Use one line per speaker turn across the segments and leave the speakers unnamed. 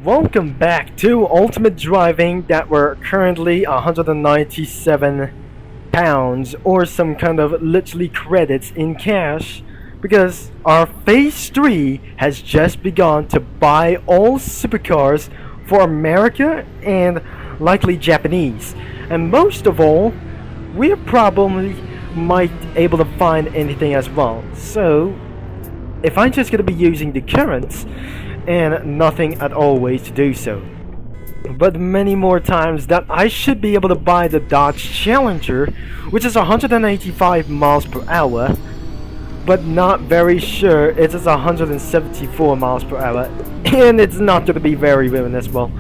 welcome back to Ultimate Driving that we're currently 197 pounds or some kind of literally credits in cash because our phase 3 has just begun to buy all supercars for America and likely Japanese, and most of all we probably might able to find anything as well. So if I'm just gonna be using the currents and nothing at all ways to do so, but many more times that I should be able to buy the Dodge Challenger, which is 185 miles per hour, but not very sure it is 174 miles per hour, and it's not going to be very winning as well.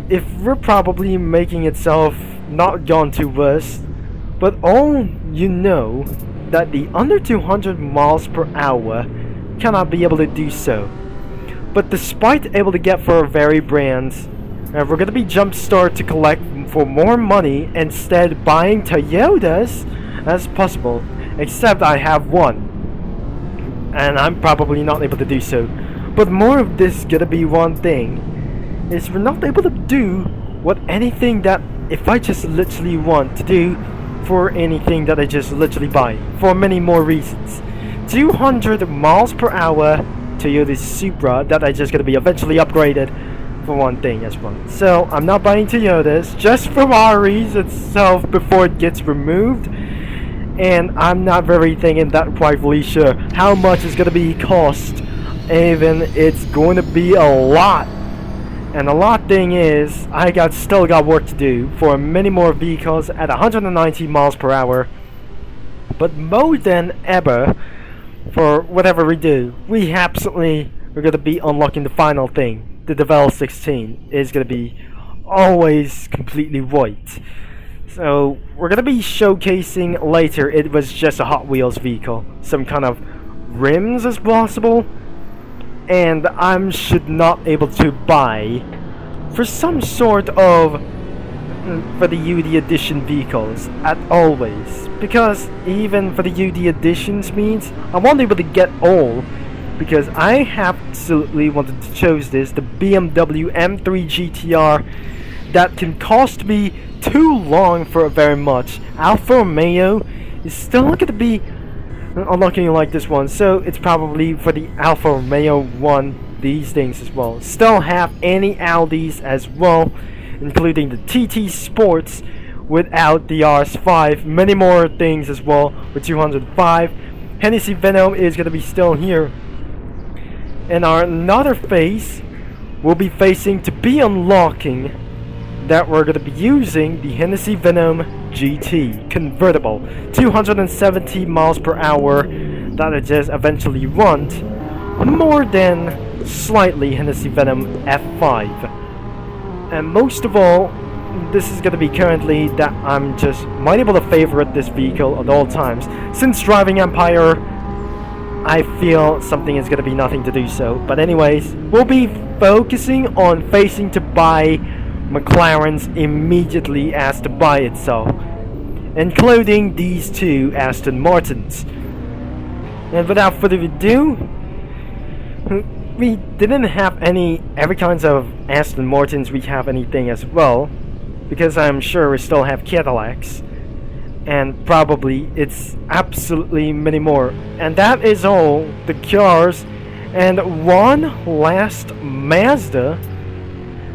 If we're probably making itself not gone too worse, but all you know that the under 200 miles per hour cannot be able to do so. But despite able to get for very brands, we're going to be jumpstart to collect for more money, instead buying Toyotas as possible, except I have one and I'm probably not able to do so. But more of this gonna be one thing is we're not able to do what anything that if I just literally want to do for anything that I just literally buy for many more reasons. 200 miles per hour Toyota Supra that I just gonna be eventually upgraded for one thing as well. So I'm not buying Toyotas, just Ferraris itself before it gets removed, and I'm not very thinking that quite really sure how much it's gonna be cost. Even it's going to be a lot, and a lot thing is I still got work to do for many more vehicles at 190 miles per hour. But more than ever, for whatever we do, we're going to be unlocking the final thing. The Devel 16 is going to be always completely white. So we're going to be showcasing later it was just a Hot Wheels vehicle, some kind of rims as possible, and I should not able to buy for some sort of for the UD edition vehicles at always, because even for the UD editions means I won't be able to get all, because I absolutely wanted to choose this, the BMW M3 GTR, that can cost me too long for very much. Alfa Romeo is still going to be unlocking like this one, so it's probably for the Alfa Romeo one, these things as well. Still have any Audis as well, including the TT Sports without the RS5, many more things as well with 205. Hennessy Venom is going to be still here, and our another phase will be facing to be unlocking that we're going to be using the Hennessy Venom GT convertible, 270 miles per hour, that I just eventually want more than slightly Hennessy Venom F5. And most of all, this is going to be currently that I'm just might able to favorite this vehicle at all times. Since driving Empire, I feel something is going to be nothing to do so. But anyways, we'll be focusing on facing to buy McLarens immediately as to buy itself, including these two Aston Martins. And without further ado, we didn't have every kinds of Aston Martins, we have anything as well, because I'm sure we still have Cadillacs, and probably it's absolutely many more. And that is all the cars, and one last Mazda,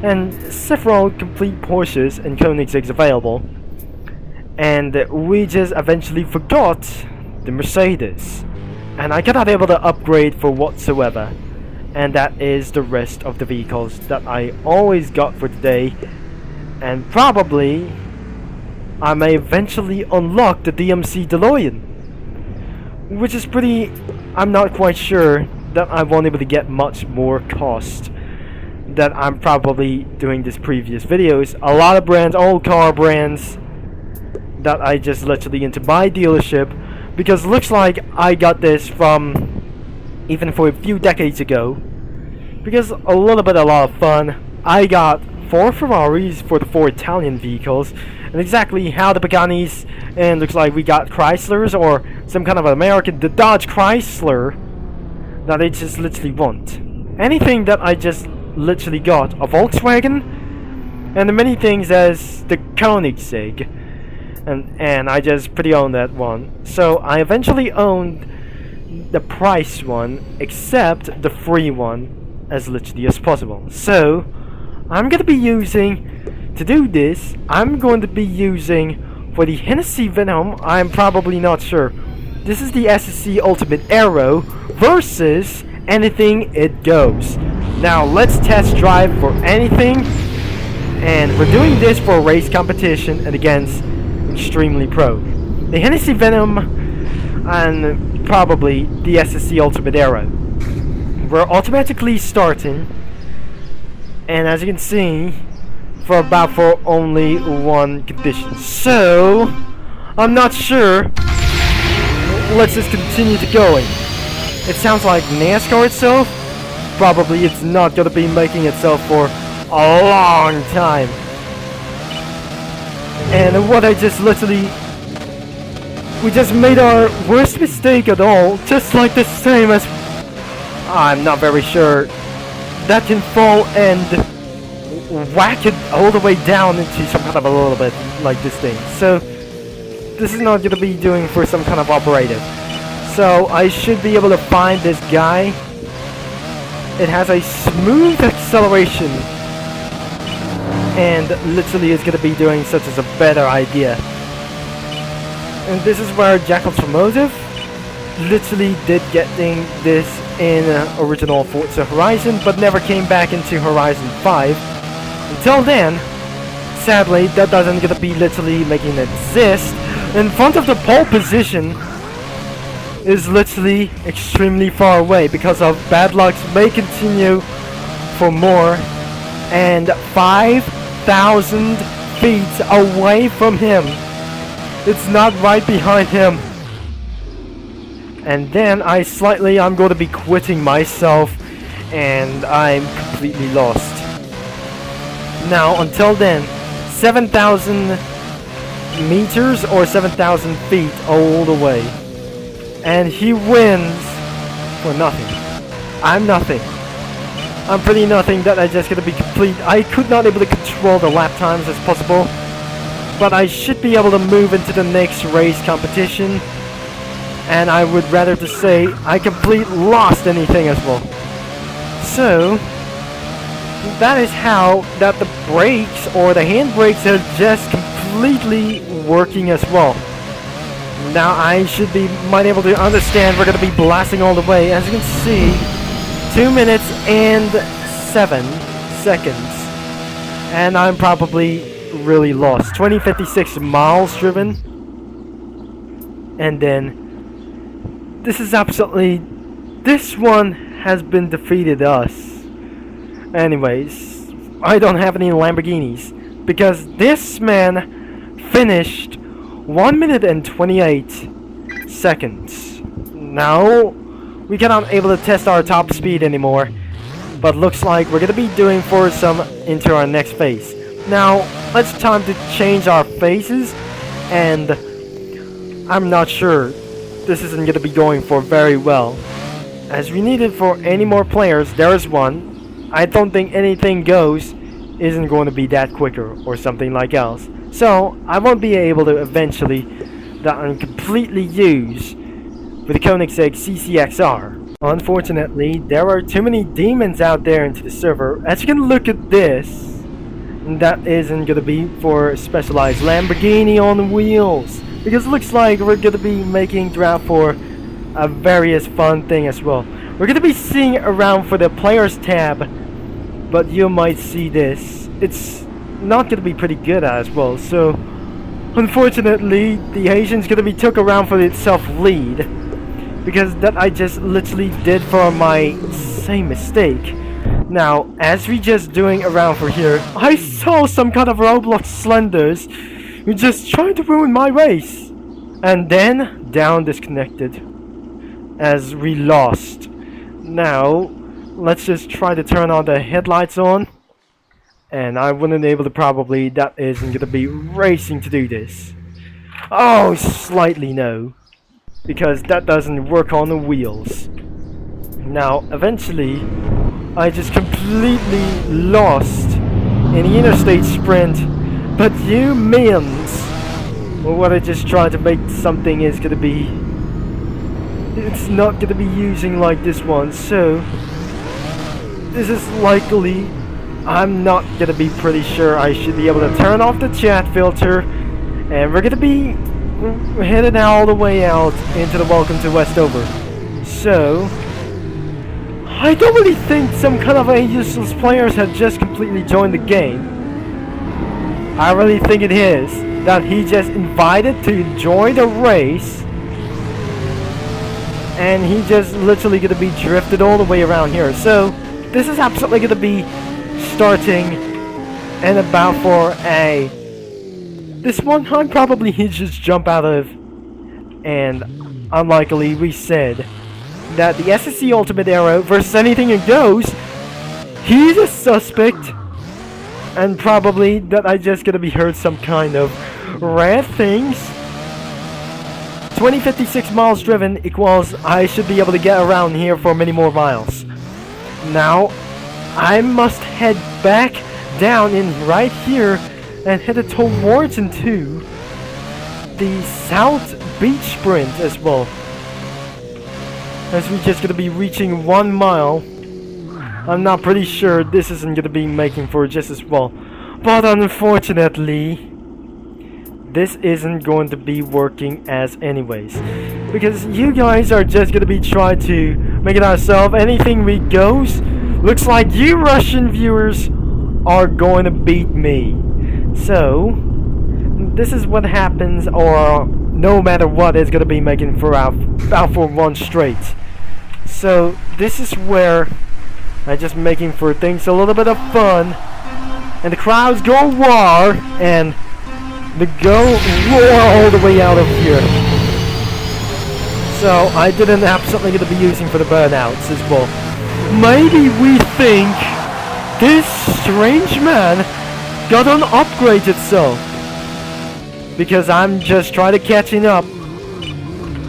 and several complete Porsches and Koenigseggs available. And we just eventually forgot the Mercedes, and I cannot able to upgrade for whatsoever. And that is the rest of the vehicles that I always got for today, and probably I may eventually unlock the DMC DeLorean, which is I'm not quite sure that I won't able to get much more cost that I'm probably doing this previous videos. A lot of brands, old car brands that I just literally into my dealership, because looks like I got this from even for a few decades ago, because a lot of fun. I got 4 Ferraris for the 4 Italian vehicles, and exactly how the Pagani's, and looks like we got Chryslers or some kind of American, the Dodge Chrysler that I just literally want. Anything that I just literally got a Volkswagen and many things as the Koenigsegg, and I just pre-owned that one. So I eventually owned the price one, except the free one, as literally as possible. So I'm gonna be using, to do this, I'm going to be using for the Hennessy Venom, I'm probably not sure. This is the SSC Ultimate Aero versus anything it goes. Now let's test drive for anything, and we're doing this for a race competition and against Extremely Pro. The Hennessy Venom and probably the SSC Ultimate Aero. We're automatically starting, and as you can see, for only one condition. So I'm not sure. Let's just continue to going. It sounds like NASCAR itself. Probably it's not gonna be making itself for a long time. And what I just literally, we just made our worst mistake at all, just like the same as, I'm not very sure, that can fall and whack it all the way down into some kind of a little bit like this thing. So this is not going to be doing for some kind of operative. So I should be able to find this guy. It has a smooth acceleration and literally is going to be doing such as a better idea. And this is where Jackal Automotive literally did getting this in original Forza Horizon, but never came back into Horizon 5. Until then, sadly, that doesn't gonna be literally making it exist. In front of the pole position is literally extremely far away because of bad lucks may continue for more, and 5,000 feet away from him. It's not right behind him. And then I'm going to be quitting myself, and I'm completely lost. Now, until then, 7,000 meters or 7,000 feet all the way. And he wins for nothing. I'm nothing. I'm pretty nothing that I just gonna be complete. I could not able to control the lap times as possible, but I should be able to move into the next race competition. And I would rather to say I completely lost anything as well. So that is how that the brakes or the handbrakes are just completely working as well. Now I should be might able to understand we're gonna be blasting all the way. As you can see, 2 minutes and 7 seconds. And I'm probably really lost. 2056 miles driven. And then this is absolutely, this one has been defeated us. Anyways, I don't have any Lamborghinis because this man finished 1 minute and 28 seconds. Now we cannot able to test our top speed anymore, but looks like we're gonna be doing for some into our next phase. Now it's time to change our phases, and I'm not sure this isn't gonna be going for very well, as we need it for any more players. There is one. I don't think anything goes isn't going to be that quicker or something like else. So I won't be able to eventually that and completely use with the Koenigsegg CCXR. Unfortunately, there are too many demons out there into the server. As you can look at this, and that isn't gonna be for specialized Lamborghini on wheels, because it looks like we're gonna be making draft for a various fun thing as well. We're gonna be seeing around for the players tab, but you might see this. It's not gonna be pretty good as well. So unfortunately, the Asian's gonna be took around for itself lead, because that I just literally did for my same mistake. Now, as we just doing around for here, I saw some kind of Roblox slenders who just tried to ruin my race, and then down disconnected as we lost. Now let's just try to turn on the headlights on, and I wouldn't able to probably, that isn't gonna be racing to do this. Oh, slightly no, because that doesn't work on the wheels. Now eventually I just completely lost in the interstate sprint. But you means, well, what I just tried to make something is gonna be, it's not gonna be using like this one. So this is likely, I'm not gonna be pretty sure I should be able to turn off the chat filter, and we're gonna be headed all the way out into the Welcome to Westover. So I don't really think some kind of a useless players had just completely joined the game. I really think it is that he just invited to join the race, and he just literally gonna be drifted all the way around here. So this is absolutely gonna be starting and about for a, this one time probably he just jump out of, and unlikely we said that the SSC Ultimate Aero versus anything it goes, he's a suspect, and probably that I just gonna be heard some kind of rare things. 2056 miles driven equals I should be able to get around here for many more miles. Now I must head back down in right here and headed towards into the South Beach Sprint as well, as we're just gonna be reaching 1 mile. I'm not pretty sure this isn't gonna be making for just as well, but unfortunately this isn't going to be working as anyways, because you guys are just gonna be trying to make it ourselves. Anything we goes, looks like you Russian viewers are going to beat me. So this is what happens, or no matter what, is gonna be making for out for one straight. So this is where I'm just making for things a little bit of fun, and the crowds go war, and they go roar all the way out of here. So I didn't absolutely gonna be using for the burnouts as well. Maybe we think this strange man got an upgrade itself, because I'm just trying to catching up,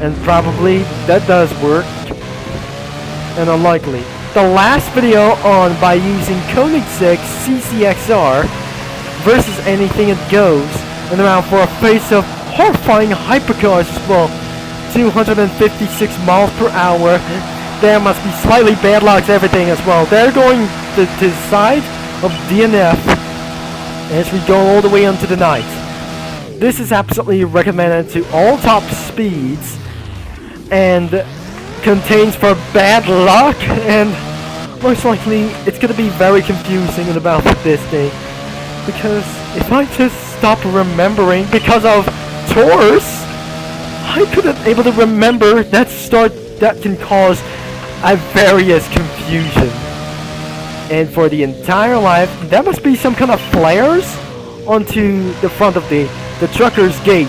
and probably that does work, and unlikely. The last video on by using Koenigsegg CCXR versus anything it goes, and around for a face of horrifying hypercars as well, 256 miles per hour. There must be slightly bad lucks everything as well. They're going to the side of DNF as we go all the way into the night. This is absolutely recommended to all top speeds and contains for bad luck, and most likely it's going to be very confusing about this thing, because if I just stop remembering because of tours, I couldn't able to remember that that can cause a various confusion. And for the entire life, there must be some kind of flares onto the front of the trucker's gate.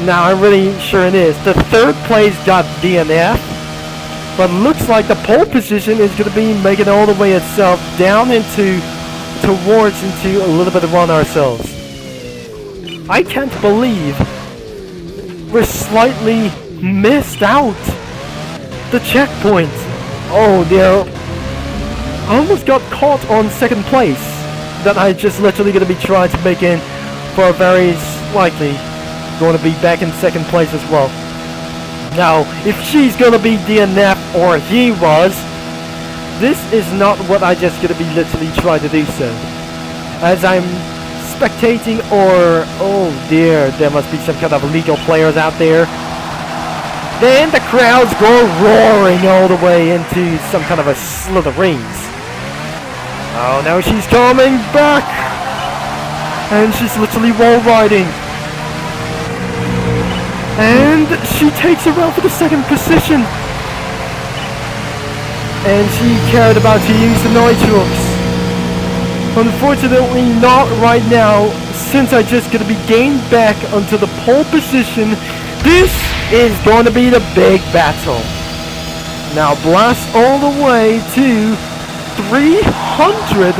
Now I'm really sure it is. The third place got DNF, but looks like the pole position is going to be making all the way itself down into towards into a little bit of run ourselves. I can't believe we're slightly missed out the checkpoint. Oh dear, I almost got caught on second place that I just literally going to be trying to make in for a very likely going to be back in second place as well. Now if she's going to be DNF or he was, this is not what I just going to be literally trying to do so. As I'm spectating, or oh dear, there must be some kind of illegal players out there. Then the crowds go roaring all the way into some kind of a slithereens. Oh no, she's coming back, and she's literally wall riding, and she takes her out for the second position, and she cared about to use the nitrox. Unfortunately not right now, since I just gonna be gained back onto the pole position. This is going to be the big battle. Now blast all the way to 300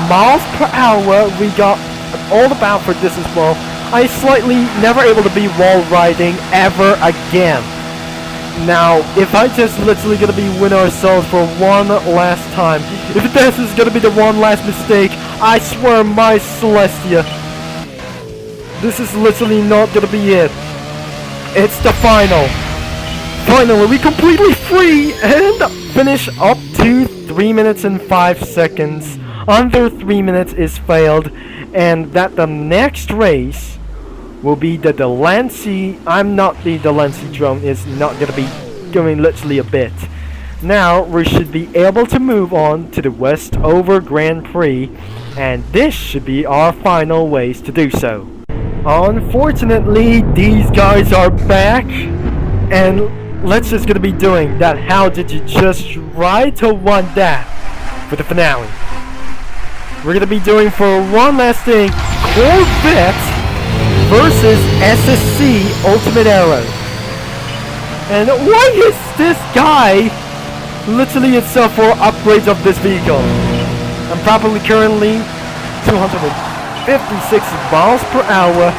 miles per hour. We got all about for this as well. I slightly never able to be wall riding ever again. Now, if I just literally gonna be win ourselves for one last time, if this is gonna be the one last mistake, I swear my Celestia, this is literally not gonna be it. It's the final. Finally, we completely free and finish up to 3 minutes and 5 seconds. Under 3 minutes is failed, and that the next race will be the Delancey. The Delancey drone is not gonna be going literally a bit. Now we should be able to move on to the Westover Grand Prix, and this should be our final ways to do so. Unfortunately, these guys are back, and let's just gonna be doing that. How did you just ride to want that for the finale? We're gonna be doing for one last thing, Corvette versus SSC Ultimate Aero. And why is this guy literally itself for upgrades of this vehicle? I'm probably currently 256 miles per hour,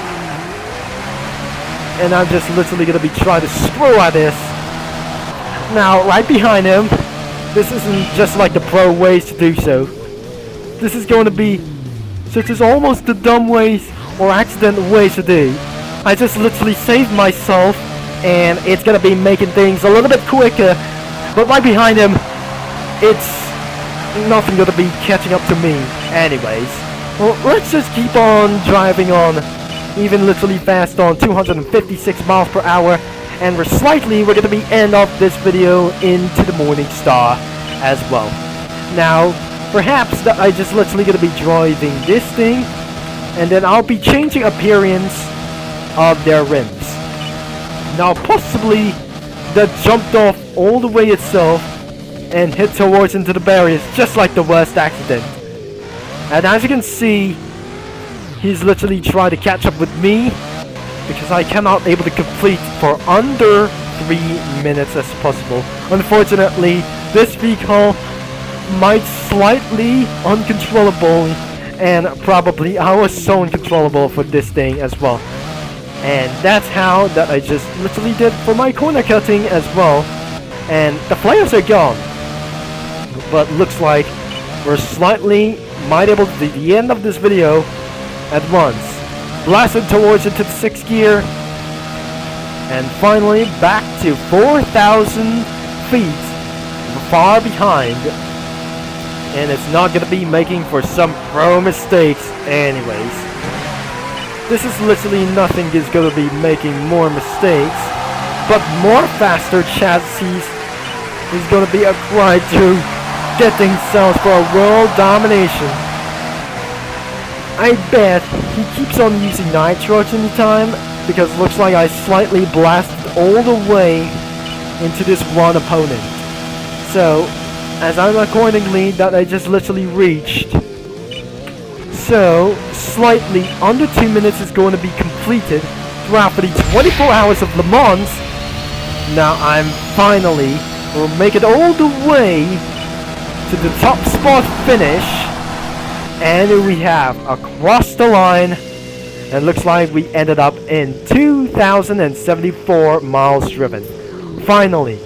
and I'm just literally gonna be trying to screw at this. Now, right behind him, this isn't just like the pro ways to do so. This is going to be such as almost the dumb ways or accidental ways to do. I just literally saved myself, and it's gonna be making things a little bit quicker. But right behind him, it's nothing gonna be catching up to me anyways. Well, let's just keep on driving on, even literally fast on 256 miles per hour, and we're gonna be end off this video into the Morning Star as well. Now, perhaps that I just literally gonna be driving this thing, and then I'll be changing appearance of their rims. Now, possibly that jumped off all the way itself and hit towards into the barriers, just like the worst accident. And as you can see, he's literally trying to catch up with me, because I cannot able to complete for under 3 minutes as possible. Unfortunately, this vehicle might slightly uncontrollable, and probably I was so uncontrollable for this thing as well. And that's how that I just literally did for my corner cutting as well. And the flares are gone, but looks like we're slightly might able to do the end of this video at once. Blasted towards into the 6th gear, and finally back to 4,000 feet far behind, and it's not gonna be making for some pro mistakes anyways. This is literally nothing is gonna be making more mistakes, but more faster chassis is gonna be acquired to get themselves for a world domination. I bet he keeps on using nitrogen in time, because looks like I slightly blasted all the way into this one opponent. So, as I'm accordingly that I just literally reached. So, slightly under 2 minutes is going to be completed throughout for the 24 hours of Le Mans. Now I'm finally will make it all the way to the top spot finish. And here we have across the line, and looks like we ended up in 2,074 miles driven. Finally,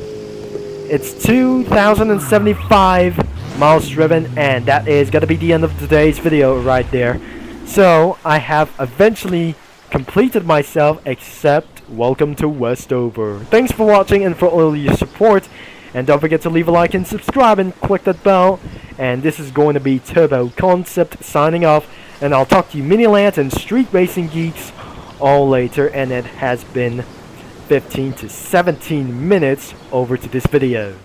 it's 2,075 miles driven, and that is gonna be the end of today's video right there. So I have eventually completed myself, except welcome to Westover. Thanks for watching and for all your support, and don't forget to leave a like and subscribe and click that bell. And this is going to be Turbo Concept signing off, and I'll talk to you Minilands and Street Racing Geeks all later. And it has been 15 to 17 minutes over to this video.